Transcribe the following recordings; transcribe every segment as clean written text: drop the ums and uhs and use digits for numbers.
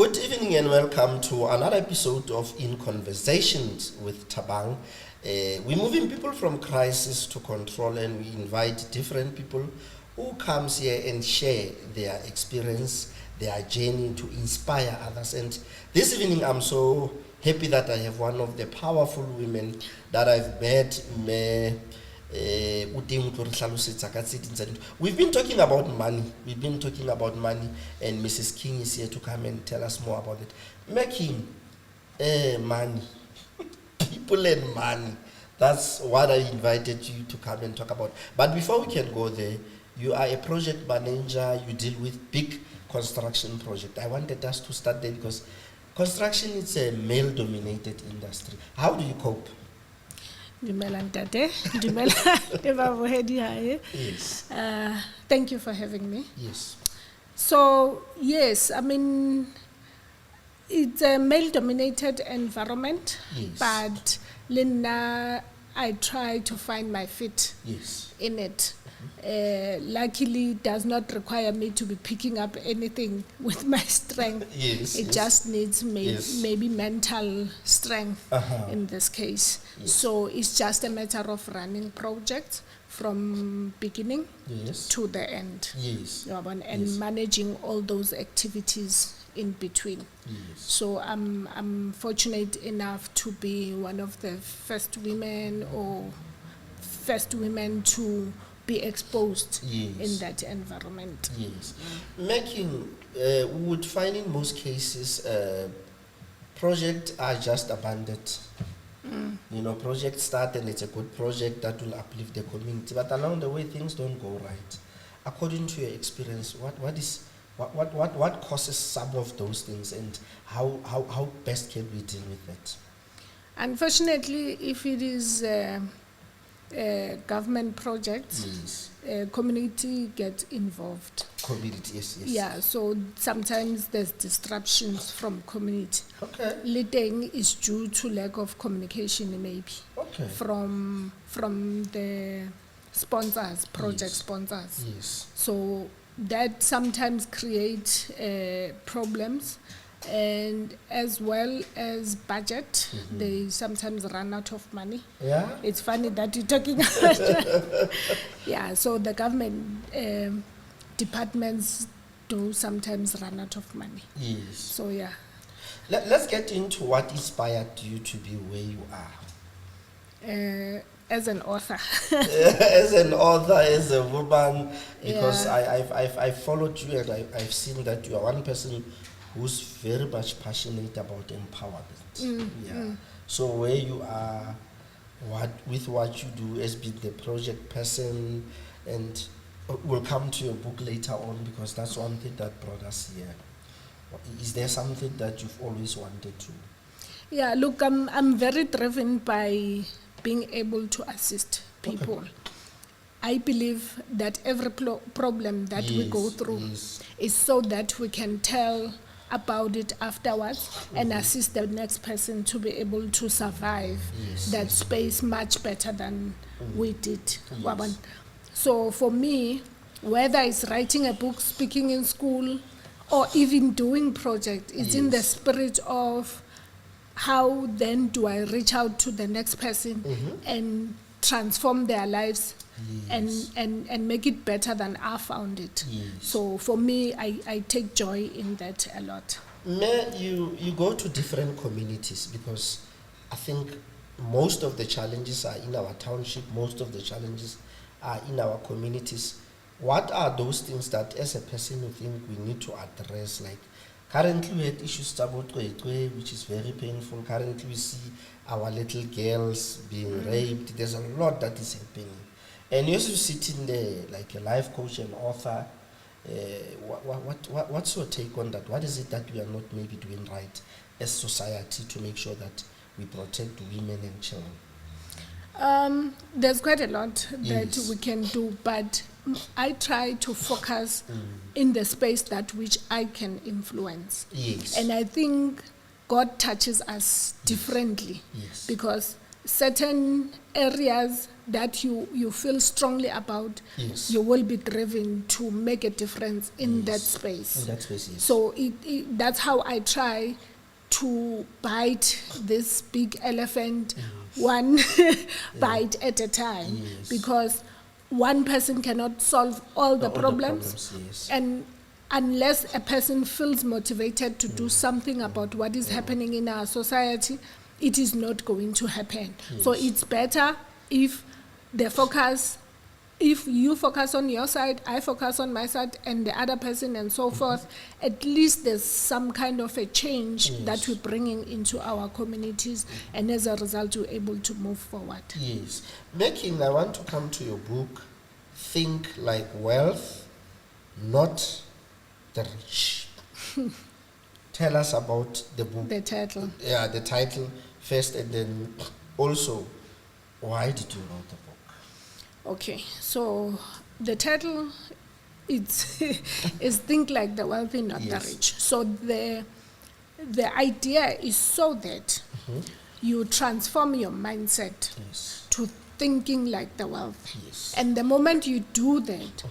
Good evening and welcome to another episode of In Conversations with Thabang. We're moving people from crisis to control, and we invite different people who comes here and share their experience, their journey to inspire others. And this evening I'm so happy that I have one of the powerful women that I've met. We've been talking about money. And Mrs. King is here to come and tell us more about it. Making money, people and money. That's what I invited you to come and talk about. But before we can go there, you are a project manager. You deal with big construction project. I wanted us to start there because construction is a male-dominated industry. How do you cope? Yes. Thank you for having me. Yes. So, yes, I mean, it's a male-dominated environment, Yes. but Linda, I try to find my fit Yes. in it. Luckily, it does not require me to be picking up anything with my strength. Yes. It yes. just needs maybe mental strength in this case. Yes. So it's just a matter of running projects from beginning Yes. to the end. Yes. And Yes. managing all those activities in between. Yes. So I'm fortunate enough to be one of the first women to be exposed Yes. in that environment. Yes. Making, we would find in most cases, projects are just abandoned. You know, projects start and it's a good project that will uplift the community, but along the way things don't go right. According to your experience, what causes some of those things, and how best can we deal with that? Unfortunately, if it is government projects, Yes. community gets involved. Community, yes. Yeah, so sometimes there's disruptions from community. Okay. Leading is due to lack of communication, maybe Okay. from the sponsors, project Yes. sponsors. Yes. So that sometimes creates problems, and as well as budget, they sometimes run out of money. Yeah. It's funny that you're talking about yeah, so the government departments do sometimes run out of money. Yes. So yeah. Let's get into what inspired you to be where you are. As an author. As an author, as a woman, because Yeah. I've followed you and I've seen that you are one person who's very much passionate about empowerment. So where you are, what you do as being the project person, and we'll come to your book later on because that's one thing that brought us here. Is there something that you've always wanted to? Yeah, look, I'm very driven by being able to assist people. Okay. I believe that every problem that we go through Yes. is so that we can tell about it afterwards and assist the next person to be able to survive that space much better than we did. Yes. So for me, whether it's writing a book, speaking in school, or even doing project, it's in the spirit of how then do I reach out to the next person and transform their lives and make it better than I found it. Yes. So for me, I take joy in that a lot. You go to different communities because I think most of the challenges are in our township, most of the challenges are in our communities. What are those things that as a person you think we need to address? Like currently we had issues about 𝐂𝐻𝐻, which is very painful. Currently we see our little girls being raped. There's a lot that is happening. And you're sitting there like a life coach and author. What's your take on that? What is it that we are not maybe doing right as society to make sure that we protect women and children? There's quite a lot that we can do, but I try to focus in the space that which I can influence. Yes. And I think God touches us differently because certain areas that you feel strongly about, Yes. you will be driven to make a difference in that Yes. space. In that space, yes. So that's how I try to bite this big elephant one bite at a time, Yes. because one person cannot solve all the problems, yes. and unless a person feels motivated to do something about what is happening in our society, it is not going to happen. So Yes. it's better if if you focus on your side, I focus on my side, and the other person, and so forth, at least there's some kind of a change that we're bringing into our communities, and as a result, we're able to move forward. Yes. Making, I want to come to your book, Think Like Wealth, Not the Rich. Tell us about the book. The title. Yeah, the title first, and then also, why did you write the book? Okay, so the title is Think Like the Wealthy, Not the Rich. So the idea is so that you transform your mindset to thinking like the wealthy. Yes. And the moment you do that,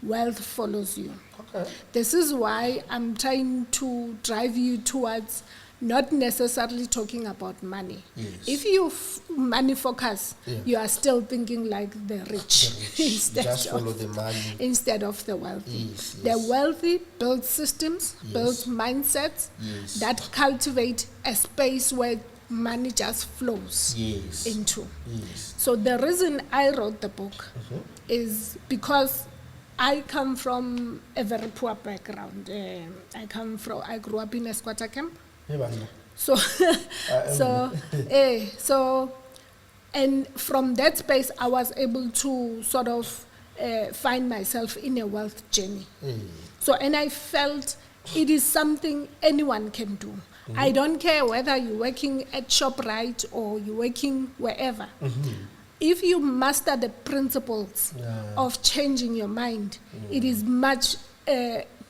wealth follows you. Okay. This is why I'm trying to drive you towards not necessarily talking about money. Yes. If you money focus, Yeah. you are still thinking like the rich, instead Just follow of the money. instead of the wealthy. Yes, The yes. wealthy build systems, Yes. build mindsets Yes. that cultivate a space where money just flows Yes. into. Yes. So the reason I wrote the book is because I come from a very poor background. I grew up in a squatter camp. So, and from that space, I was able to sort of find myself in a wealth journey. So, and I felt it is something anyone can do. I don't care whether you're working at ShopRite or you're working wherever. If you master the principles of changing your mind, it is much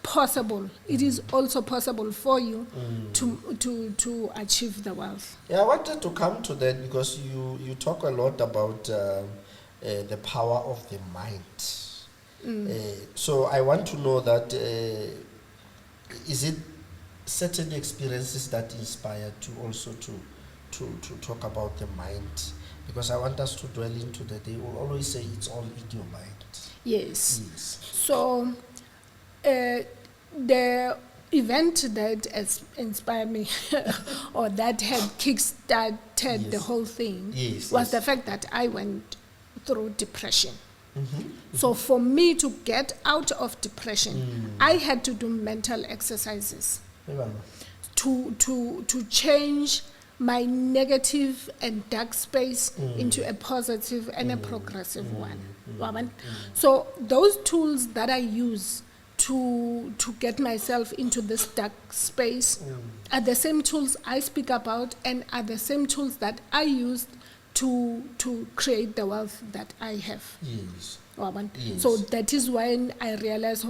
possible. It is also possible for you to achieve the wealth. Yeah, I wanted to come to that because you talk a lot about the power of the mind. So I want to know that is it certain experiences that inspire to also to talk about the mind? Because I want us to dwell into that. They will always say it's all in your mind. Yes. Yes. So the event that has inspired me or that had kick-started the whole thing was the fact that I went through depression. So for me to get out of depression, I had to do mental exercises to change my negative and dark space into a positive and a progressive one. So those tools that I use to get myself into this dark space are the same tools I speak about and are the same tools that I used to create the wealth that I have. Yes. Yes. So that is when I realized,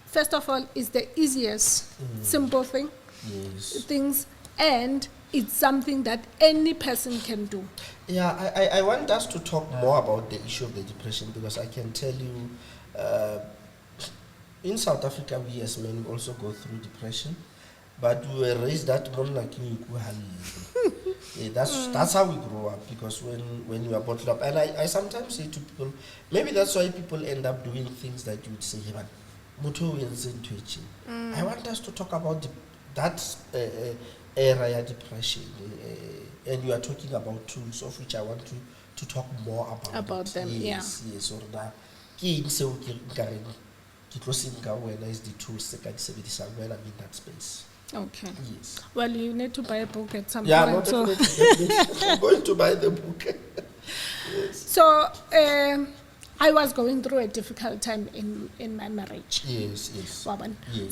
first of all, it's the easiest, simple thing, things, and it's something that any person can do. Yeah, I want us to talk more about the issue of the depression because I can tell you, in South Africa, we as men also go through depression, but we were raised that that's how we grow up, because when you are bottled up, and I sometimes say to people, maybe that's why people end up doing things that you would say, hey, I want us to talk about that area depression, and you are talking about tools of which I want to talk more about them. Yes, or that is the tools that can service when I'm in that space. Okay. Yes. Well, you need to buy a book at some Yeah, point. no, definitely. I'm going to buy the book. Yes. So I was going through a difficult time in my marriage. Yes. Yes.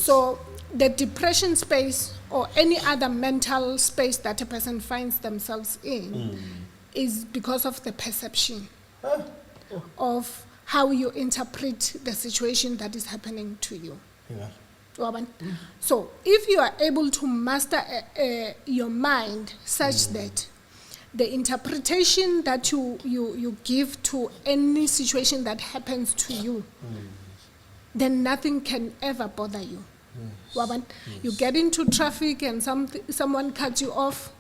So the depression space or any other mental space that a person finds themselves in is because of the perception of how you interpret the situation that is happening to you. Yeah. So if you are able to master your mind such that the interpretation that you give to any situation that happens to you, then nothing can ever bother you. Yes. You get into traffic and someone cuts you off,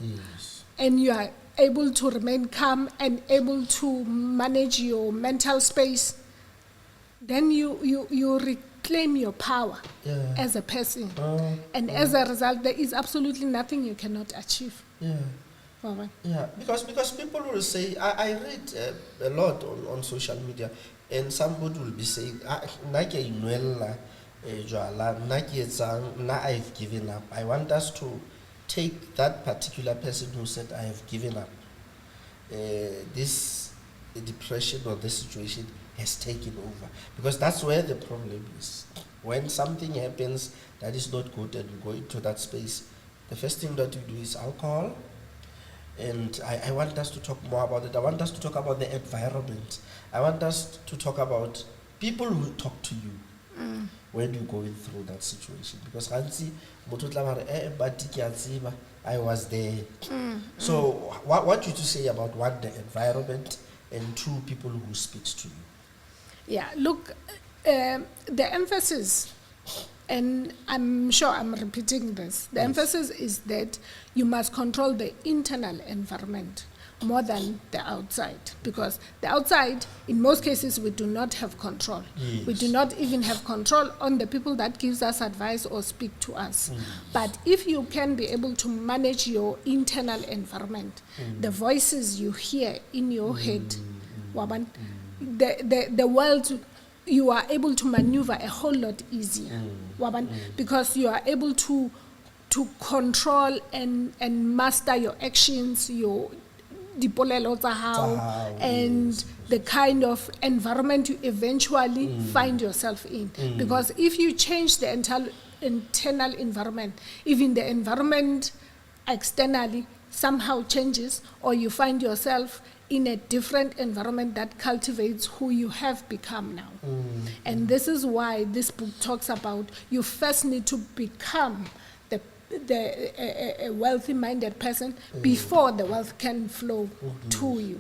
and you are able to remain calm and able to manage your mental space, then you reclaim your power as a person. And as a result, there is absolutely nothing you cannot achieve. Yeah, because people will say, I read a lot on social media, and somebody will be saying, I've given up. I want us to take that particular person who said, I have given up. This depression or this situation has taken over. Because that's where the problem is. When something happens that is not good and you go into that space, the first thing that you do is alcohol. And I want us to talk more about it. I want us to talk about the environment. I want us to talk about people who talk to you when you're going through that situation. Because I was there. So what you to say about one, the environment, and two, people who speak to you? Yeah, look, the emphasis, and I'm sure I'm repeating this, the emphasis is that you must control the internal environment more than the outside, because the outside, in most cases, we do not have control. We do not even have control on the people that gives us advice or speak to us. But if you can be able to manage your internal environment, the voices you hear in your head, the world, you are able to maneuver a whole lot easier, because you are able to control and master your actions, your dipolelo tsa hao, and the kind of environment you eventually find yourself in. Because if you change the internal environment, even the environment externally somehow changes, or you find yourself in a different environment that cultivates who you have become now. And this is why this book talks about you first need to become a wealthy-minded person before the wealth can flow to you.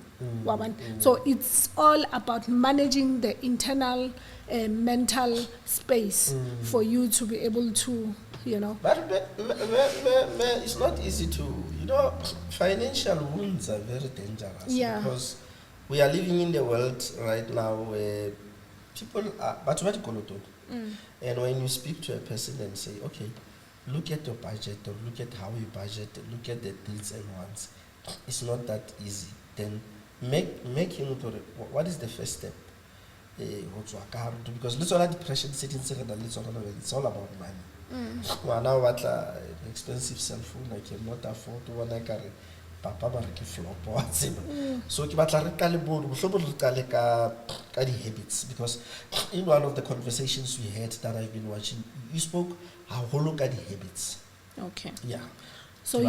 So it's all about managing the internal mental space for you to be able to, But it's not easy to, financial wounds are very dangerous. Because we are living in the world right now where people are, and when you speak to a person and say, okay, look at your budget, or look at how you budget, look at the needs and wants, it's not that easy. Then make him to, what is the first step? Because depression it's all about money. Now what expensive cell phone I cannot afford to one papa ba re ke flop wa tseba. So ke batla re ka le bo the habits, because in one of the conversations we had that I've been watching, you spoke how look at the habits. Okay. Yeah. So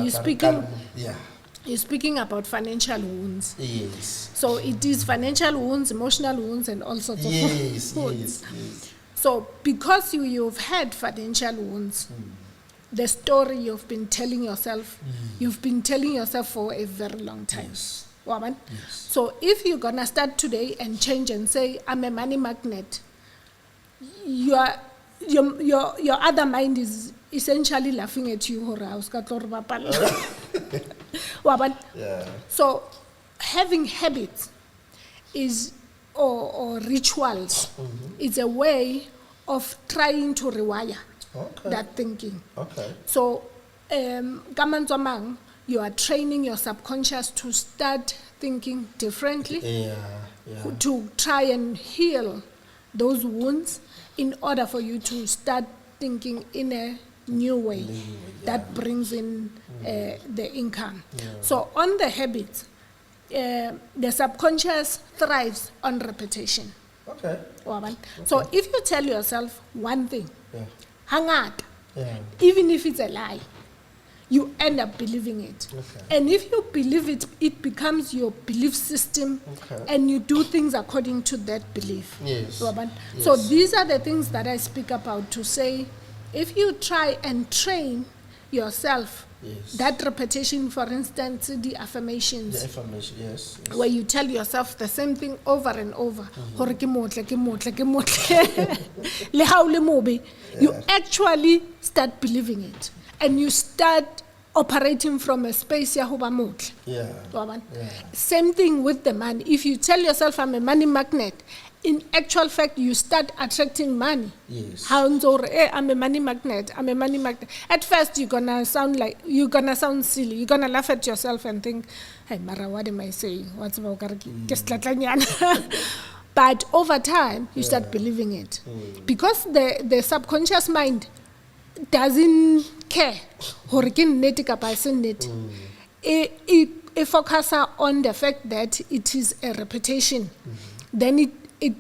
you're speaking about financial wounds. Yes. So it is financial wounds, emotional wounds, and all sorts of wounds. Yes. So because you've had financial wounds, the story you've been telling yourself, you've been telling yourself for a very long time. Yes. So if you're gonna start today and change and say, I'm a money magnet, your other mind is essentially laughing at you. So having habits is or rituals is a way of trying to rewire that thinking. So you are training your subconscious to start thinking differently, to try and heal those wounds in order for you to start thinking in a new way that brings in the income. So on the habits, the subconscious thrives on repetition. So if you tell yourself one thing, even if it's a lie, you end up believing it. And if you believe it, it becomes your belief system, and you do things according to that belief. So these are the things that I speak about to say, if you try and train yourself Yes. That repetition, for instance, the affirmations. The affirmation, yes. Where you tell yourself the same thing over and over. Hore ke motle, ke motle, ke motle. Le ha o le mobe. You actually start believing it. And you start operating from a space ya ho ba motle. Same thing with the money. If you tell yourself I'm a money magnet, in actual fact, you start attracting money. Yes. I'm a money magnet. I'm a money magnet. At first, you're gonna sound silly. You're gonna laugh at yourself and think, "Hey, Mara, what am I saying? What's about But over time, you start believing it, because the subconscious mind doesn't care. It focuses on the fact that it is a repetition. Then it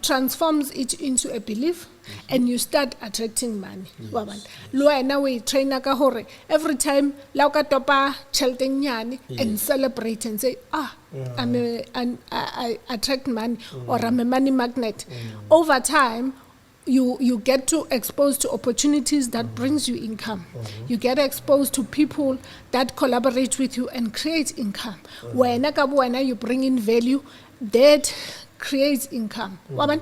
transforms it into a belief, and you start attracting money. Now we train every time lauka topa cheltenyani and celebrate and say, I attract money, or I'm a money magnet. Over time, you get to exposed to opportunities that brings you income. You get exposed to people that collaborate with you and create income. When you bring in value, that creates income. Yes.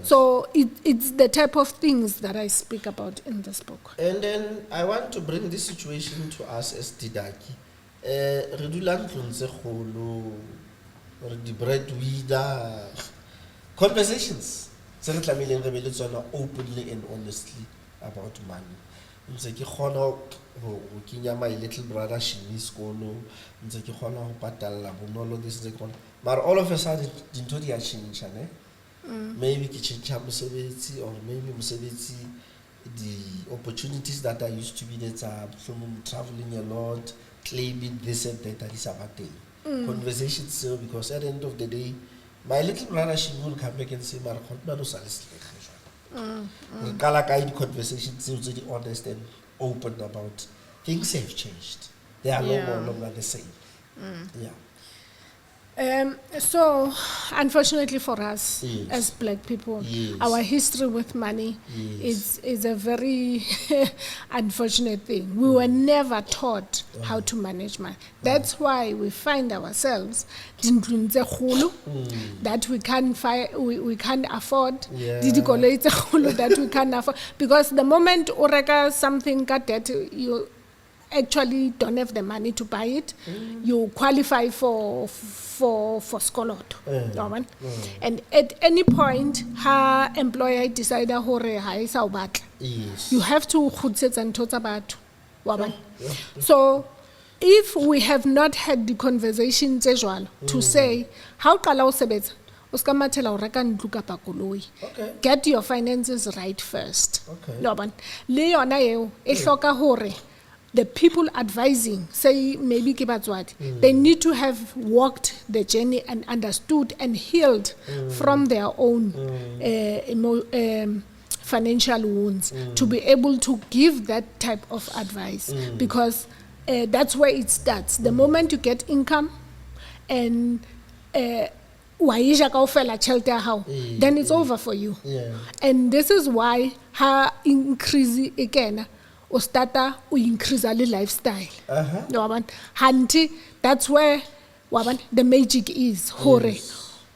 So it's the type of things that I speak about in this book. And then I want to bring this situation to us as Tidaki. Re dula ntlong tse kgolo, re di breadwinner, conversations tse re tlamehileng re be le tsona openly and honestly about money. Ntse ke kgona ho kenya my little brother shini sekolo, ntse ke kgona ho patalla bonolo this ntse ke kgona. But all of a sudden dintho di a change, ne? Maybe ke change mosebetsi, or maybe mosebetsi, the opportunities that I used to be there from traveling a lot, claiming this and that is about conversations still, because at the end of the day, my little brother she will come back and say, "Mara khotba no sales le." Kala ka conversations still to honest and open about things have changed. They are no longer the same. So, unfortunately for us, Yes. as black people, Yes. our history with money is a very unfortunate thing. We were never taught how to manage money. That's why we find ourselves that we can't afford. That we can't afford, because the moment you oreka something ka debt, you actually don't have the money to buy it. You qualify for skoloto. And at any point, her employer decide hore ha isa o batla. You have to khutsetsa ntho tsa batho. So if we have not had the conversation tse jwalo to say how qala o sebetsa o ska mathela o reka ntlo kapa koloi, get your finances right first. Le yona eo e hloka hore the people advising, say maybe ke batswadi, they need to have walked the journey and understood and healed from their own financial wounds to be able to give that type of advice, because that's where it starts. The moment you get income and waisha kaofela tjhelete ya hao, then it's over for you. And this is why ha increase again o starta o increase the lifestyle. Hanti, that's where the magic is. Hore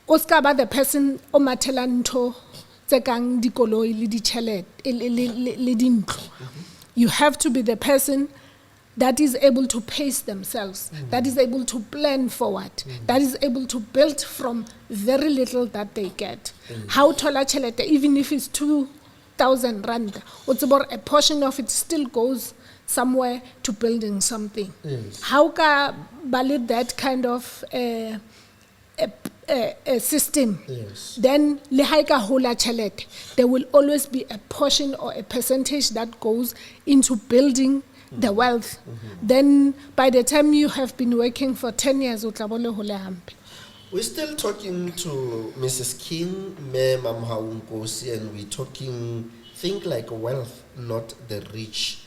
o ska ba the person o mathela ntho tse kang dikoloi le ditjhelete le dintlo. You have to be the person that is able to pace themselves, that is able to plan forward, that is able to build from very little that they get. How thola tjhelete, even if it's 2,000 rand, a portion of it still goes somewhere to building something. How ka valid that kind of a system? Then le ha ka hola tjhelete, there will always be a portion or a percentage that goes into building the wealth. Then by the time you have been working for 10 years, we're still talking to Mrs. King, Mamohapi Nkosi, and we're talking think like wealth, not the rich.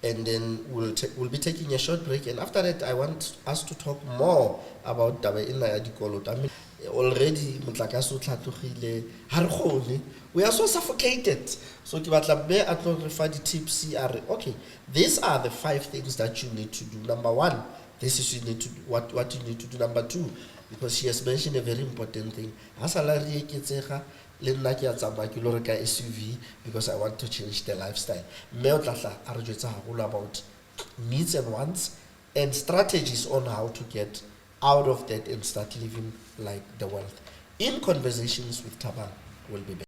and then we'll be taking a short break. And after that, I want us to talk more about taba ena ya dikoloto. I mean, already we are so suffocated. So ke batla be a tlo re fa di tips okay, these are the 5 things that you need to do. Number 1, this is you need to do, what you need to do. Number 2, because she has mentioned a very important thing. Ha salary e eketsega le nna ke a tsamaya ke lo reka SUV because I want to change the lifestyle. Mme o tla tla a re jwetsa haholo about needs and wants and strategies on how to get out of that and start living like the wealth. In Conversations with Thabang, we'll be back.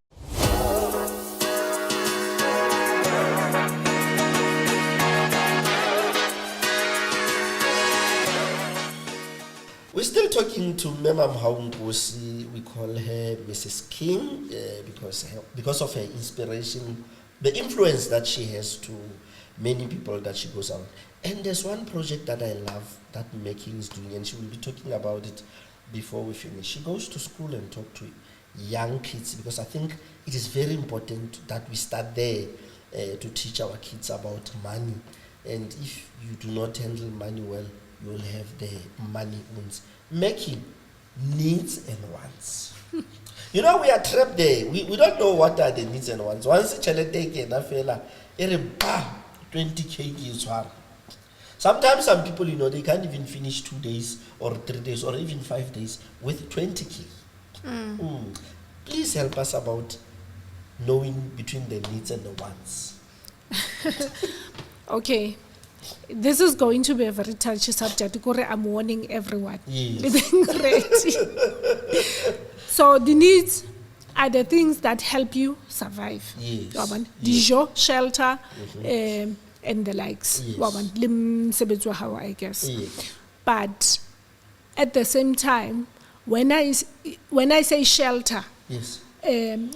We're still talking to Mamohapi Nkosi. We call her Mrs. King because of her inspiration, the influence that she has to many people that she goes out. And there's one project that I love that Making is doing, and she will be talking about it before we finish. She goes to school and talk to young kids because I think it is very important that we start there to teach our kids about money. And if you do not handle money well, you will have the money wounds. Making needs and wants. You know, we are trapped there. We don't know what are the needs and wants. Once a child take a fella, 20K gives one. Sometimes some people, you know, they can't even finish 2 days or 3 days or even 5 days with 20K. Please help us about knowing between the needs and the wants. Okay. This is going to be a very touchy subject. I'm warning everyone. Yes. Living ready. So the needs are the things that help you survive. Yes. Dijo, shelter, and the likes. Yes. I guess. Yes. But at the same time, when I say shelter, Yes.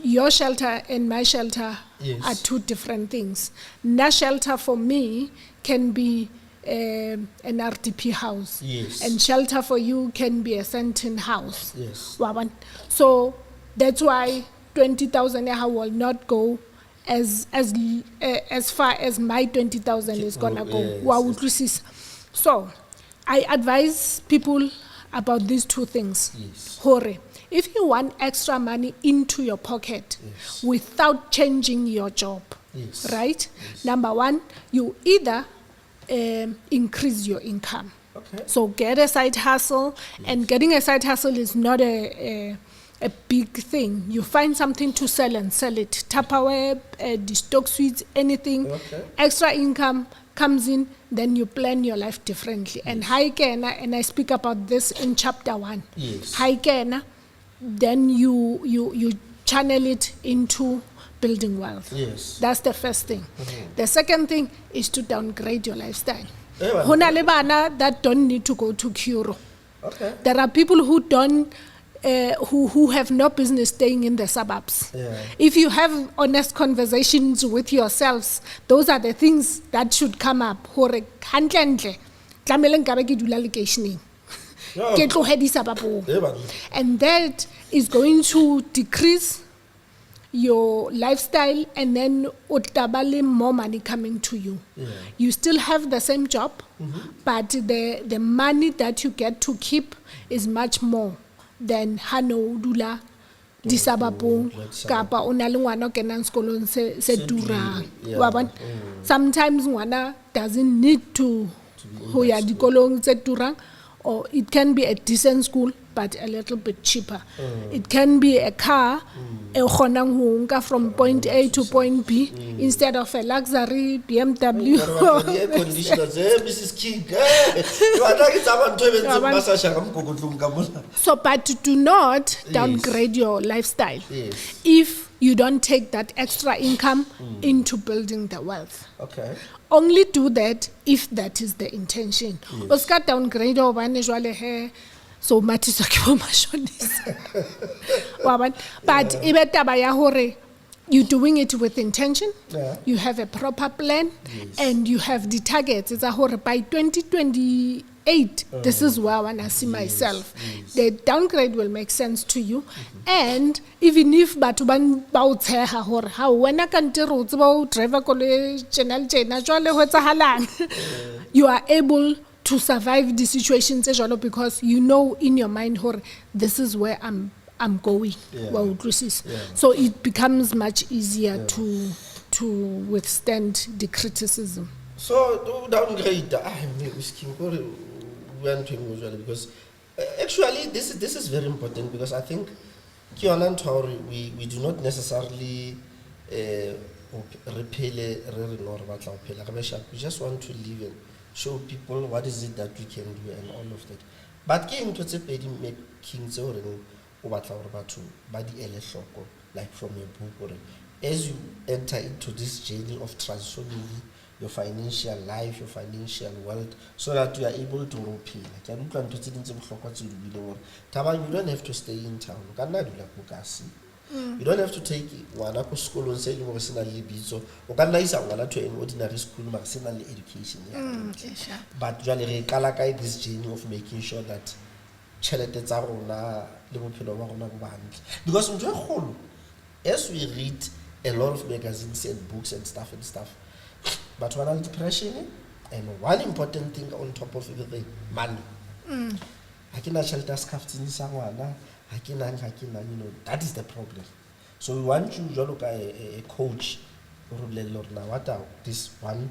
Your shelter and my shelter Yes. are 2 different things. Na shelter for me can be an RDP house. Yes. And shelter for you can be a Sentin house. Yes. So that's why 20,000 will not go as far as my 20,000 is gonna go. Yes. So I advise people about these 2 things. Yes. Hore, if you want extra money into your pocket Yes. without changing your job, Yes. right? Yes. Number 1, you either increase your income. Okay. So get a side hustle, and getting a side hustle is not a big thing. You find something to sell and sell it. Tupperware, the stock suites, anything. Okay. Extra income comes in, then you plan your life differently. And and I speak about this in chapter 1. Yes. Then you channel it into building wealth. Yes. That's the first thing. The second thing is to downgrade your lifestyle. Ewa. Hona le bana that don't need to go to Kuro. Okay. There are people who don't who have no business staying in the suburbs. Yeah. If you have honest conversations with yourselves, those are the things that should come up. Hore hantle tlamele nkabe ke dula locationeng. Yeah. Ke tlohe di sabapong. Ewa. And that is going to decrease your lifestyle, and then utabale more money coming to you. Yeah. You still have the same job, but the money that you get to keep is much more than hano dula di sabapong kapa ona le ngwana o kenang sekolong se turang. Wa bona? Sometimes ngwana doesn't need to ho ya dikolong tse turang, or it can be a decent school but a little bit cheaper. It can be a car e kgonang ho nka from point A to point B instead of a luxury BMW. Air conditioners, Mrs. King. You are like someone to even So, but do not downgrade your lifestyle Yes. if you don't take that extra income into building the wealth. Okay. Only do that if that is the intention. Oska downgrade obane jwale he so matiswa ke bo mashonisa. But ibe taba ya hore you're doing it with intention. Yeah. You have a proper plan, and you have the targets. It's a hore by 2020 8, this is where I want to see myself. The downgrade will make sense to you. And even if batho ba o tsheha hore ha wena ka ntero o tseba o driver koloi channel tjena jwale ho etsahalang, you are able to survive the situations because you know in your mind hore this is where I'm going. So it becomes much easier to withstand the criticism. So downgrade, because actually this is very important, because I think we do not necessarily repel. We just want to live and show people what is it that we can do and all of that. But making like from your book, as you enter into this journey of transforming your financial life, your financial wealth, so that you are able to repay. You don't have to stay in town. You don't have to take one school and say you are so organize one to an ordinary school education. But usually this journey of making sure that because as we read a lot of magazines and books and stuff, but one depression, and one important thing on top of everything, money. I cannot shelter scarf in someone. That is the problem. So we want you to look at a coach. What are these 1-2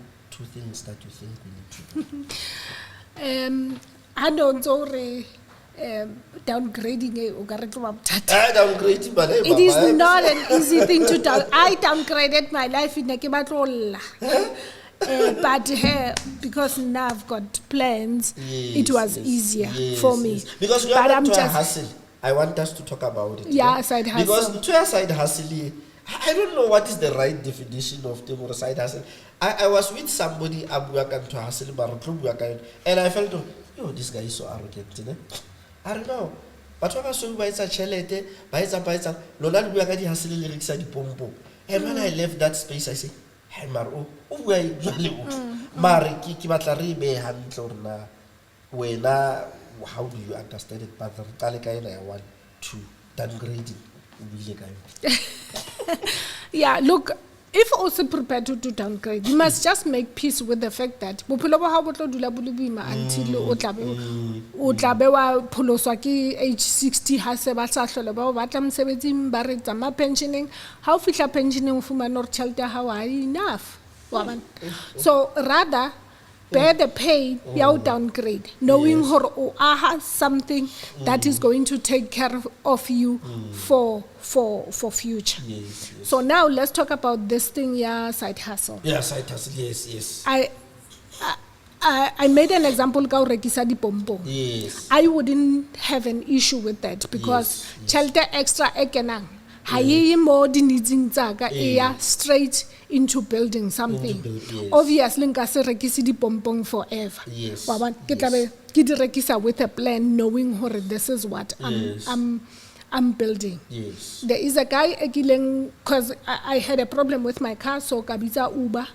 things that you think we need to do? I don't know. Downgrading downgrading, but it is not an easy thing to do. I downgraded my life in Nekibatrola. But because now I've got plans, it was easier for me. Because we are to a hustle. I want us to talk about it. Side hustle. Because to a side hustle, I don't know what is the right definition of the side hustle. I was with somebody to hustle, and I felt, this guy is so arrogant. I don't know. But when I saw a chelete, and when I left that space, I said, hey, Maro, where you usually Mari, how do you understand it? But I want to downgrade it. Yeah, look, if also prepared to downgrade, you must just make peace with the fact that until o tlabe wa pholoswa ke age 60 ha se ba sa hlole ba batla mosebetsing ba re tsama pensioning ha o fihla pensioning o fumana hore tšhelete ya hao ha enough. So rather bear the pain, you downgrade, knowing hore has something that is going to take care of you for future. So now let's talk about this thing, side hustle. Side hustle, yes. I made an example ka rekisa dipompo. I wouldn't have an issue with that because tšhelete extra e kenang ha ye mo di needing tsaka straight into building something. Obviously nka se rekisi dipompong forever. Ke tlabe ke di rekisa with a plan, knowing hore this is what I'm building. There is a guy because I had a problem with my car, so ka bitsa Uber.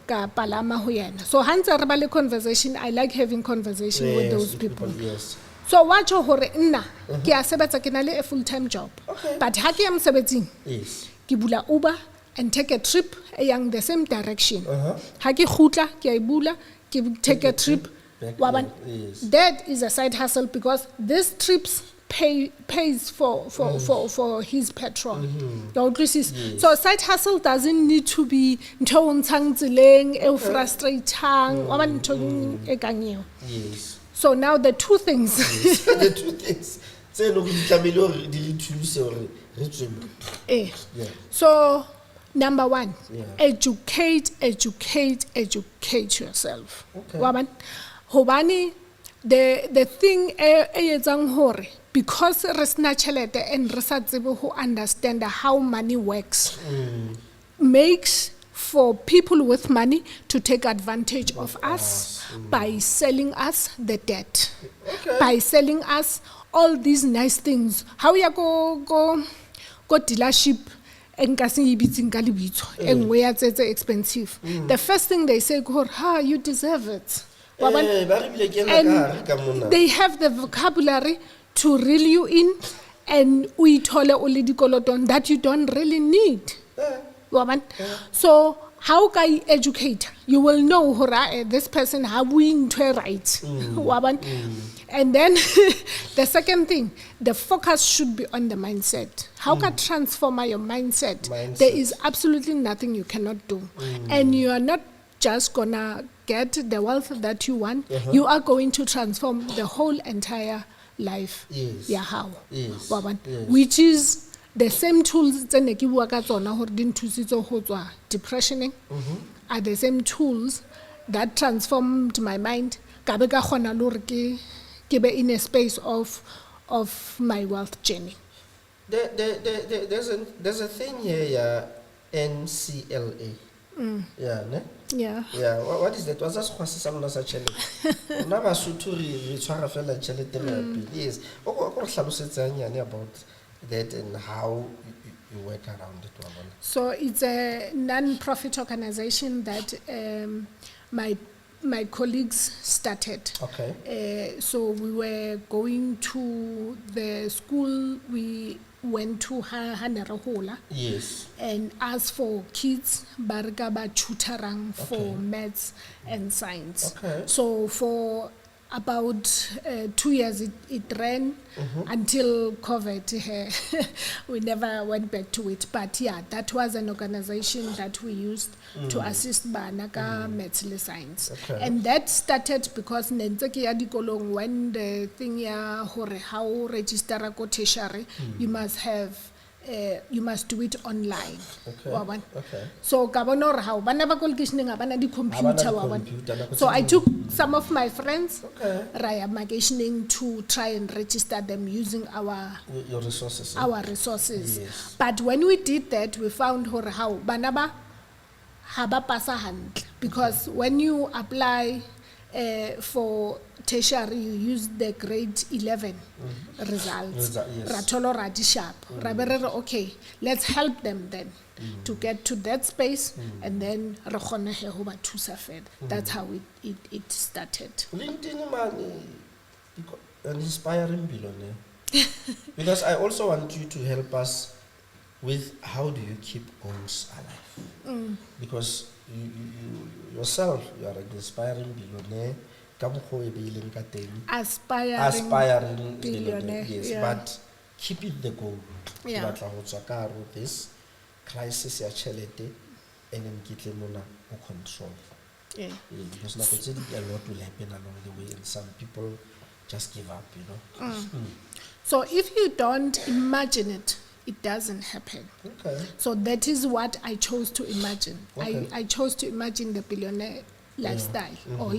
Ka palama ho yena. So hantse re ba le conversation, I like having conversation with those people. So watch hore nna ke a sebetsa ke na le a full-time job. But ha ke am sebetsing, ke bula Uber and take a trip along the same direction. Ha ke khutla ke a bula ke take a trip. That is a side hustle because these trips pays for his petrol. So side hustle doesn't need to be frustrating. So now the two things. So number one, educate yourself. Hobani, the thing because resna chelete and resatzibo who understand how money works makes for people with money to take advantage of us by selling us the debt, by selling us all these nice things. How you go dealership and expensive. The first thing they say, you deserve it. Wa bona? And they have the vocabulary to reel you in and uitole o le dikolotong that you don't really need. Wa bona? So how can you educate? You will know this person how we into right. Wa bona? And then the second thing, the focus should be on the mindset. How can transform your mindset? There is absolutely nothing you cannot do. And you are not just gonna get the wealth that you want. You are going to transform the whole entire life. Yes. How? Yes. Which is the same tools tse ne ke bua ka tsona hore di nthusitse ho tswa depressioning are the same tools that transformed my mind. Ka be ka kgona le hore ke be in a space of my wealth journey. There's a thing here, yeah, NCLA. Yeah, ne? Yeah. Yeah. What is that? Was that khwasi sa lona sa tšhelete? Na ba Sotho re tshwara fela tšhelete re happy. Yes. O go hlalosetsa nyane about that and how you work around it. So it's a non-profit organization that my colleagues started. Okay. So we were going to the school. We went to Hanerahola. Yes. And asked for kids bargaba tutorang for maths and science. Okay. So for about 2 years it ran until COVID. We never went back to it. But yeah, that was an organization that we used to assist Banaka maths and science. Okay. And that started because when the thing how register a tertiary, you must do it online. Okay. So kabonor how banaba qualification abana di computer. So I took some of my friends raya magationing to try and register them using your resources. Our resources. Yes. But when we did that, we found how banaba haba pasa handle because when you apply for tertiary, you use the grade 11 results. Ratolo radi sharp. Okay, let's help them then to get to that space and then that's how it started. An inspiring billionaire. Because I also want you to help us with how do you keep goals alive? Because you yourself, you are an inspiring billionaire. Aspiring billionaire. Yes, yeah. But keeping the goal. Yeah. This crisis ya chelete and then get mona control. Yeah. Because a lot will happen along the way and some people just give up, you know. So if you don't imagine it, it doesn't happen. Okay. So that is what I chose to imagine. Okay. I chose to imagine the billionaire lifestyle or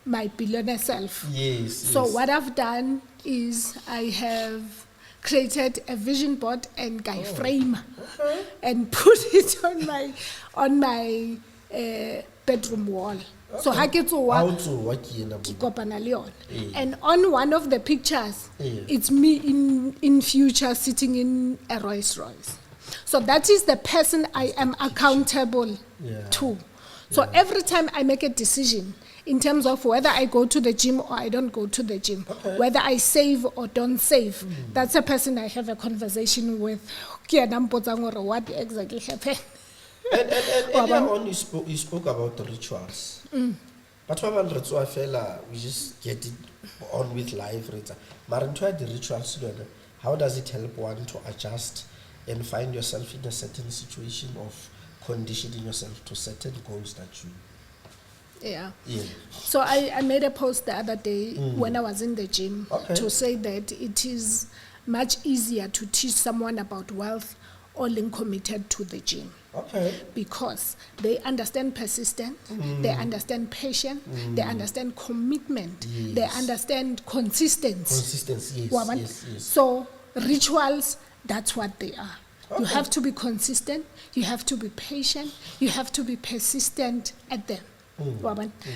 my billionaire self. Yes. So what I've done is I have created a vision board and frame and put it on my bedroom wall. So and on one of the pictures, it's me in future sitting in a Rolls Royce. So that is the person I am accountable to. So every time I make a decision in terms of whether I go to the gym or I don't go to the gym, whether I save or don't save, that's a person I have a conversation with. What exactly happened? And earlier on you spoke about the rituals. But we just get it on with life. But the rituals, how does it help one to adjust and find yourself in a certain situation of conditioning yourself to certain goals that you... Yeah. So I made a post the other day when I was in the gym to say that it is much easier to teach someone about wealth only committed to the gym. Because they understand persistence, they understand patience, they understand commitment, they understand consistency. Yes. So rituals, that's what they are. You have to be consistent, you have to be patient, you have to be persistent at them.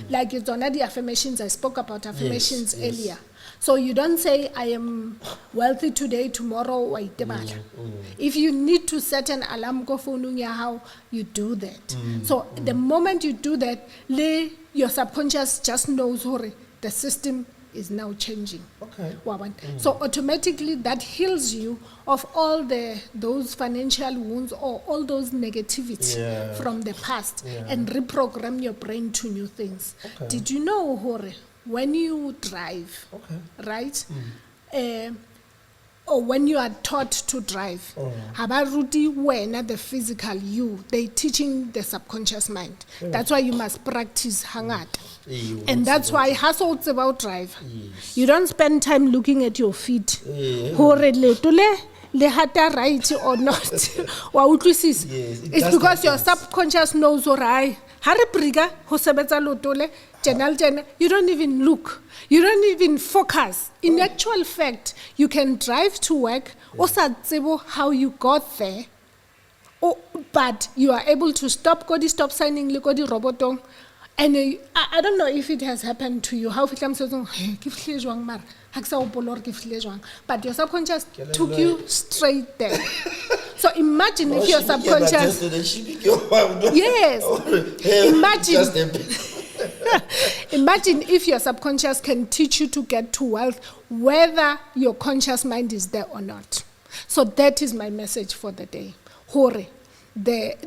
Like it's already affirmations. I spoke about affirmations yes. earlier. So you don't say, I am wealthy today, tomorrow, If you need to set an alarm, go for how you do that. So the moment you do that, your subconscious just knows the system is now changing. Okay. So automatically that heals you of all those financial wounds or all those negativity from the past and reprogram your brain to new things. Okay. Did you know, when you drive, right? Or when you are taught to drive, when the physical you, they teaching the subconscious mind. That's why you must practice hangat. And that's why it's about drive. You don't spend time looking at your feet. Le hata right or not. It's because your subconscious knows alright. You don't even look. You don't even focus. In actual fact, you can drive to work, how you got there, but you are able to stop signing, robotong. And I don't know if it has happened to you. How but your subconscious took you straight there. So imagine if your subconscious... Yes. Imagine if your subconscious can teach you to get to wealth, whether your conscious mind is there or not. So that is my message for the day. The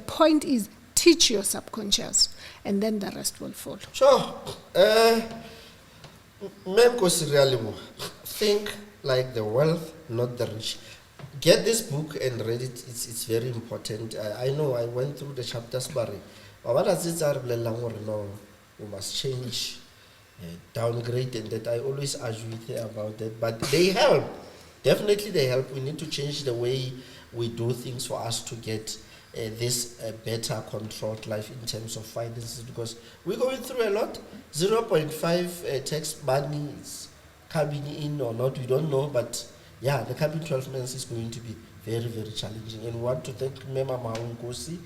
point is, teach your subconscious, and then the rest will follow. Sure. Think like the wealth, not the rich. Get this book and read it. It's very important. I know I went through the chapters, but no, we must change, downgrade, and that I always argue with her about that. But they help. Definitely they help. We need to change the way we do things for us to get this better controlled life in terms of finances, because we're going through a lot. 0.5 tax money is coming in or not, we don't know, but yeah, the coming 12 months is going to be very, very challenging. And we want to thank Mamohapi Nkosi.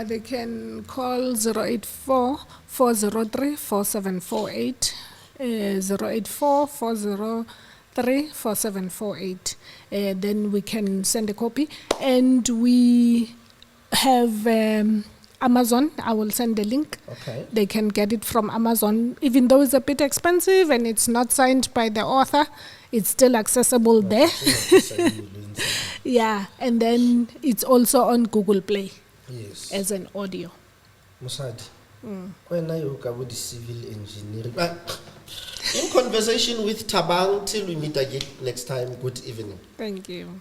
They can call 084-403-4748, 084-403-4748. Then we can send a copy. And we have Amazon. I will send the link. Okay. They can get it from Amazon. Even though it's a bit expensive and it's not signed by the author, it's still accessible there. Yeah, and then it's also on Google Play. Yes. As an audio. Musadi, when I look about the civil engineering, in conversation with Tabang, till we meet again next time, good evening. Thank you.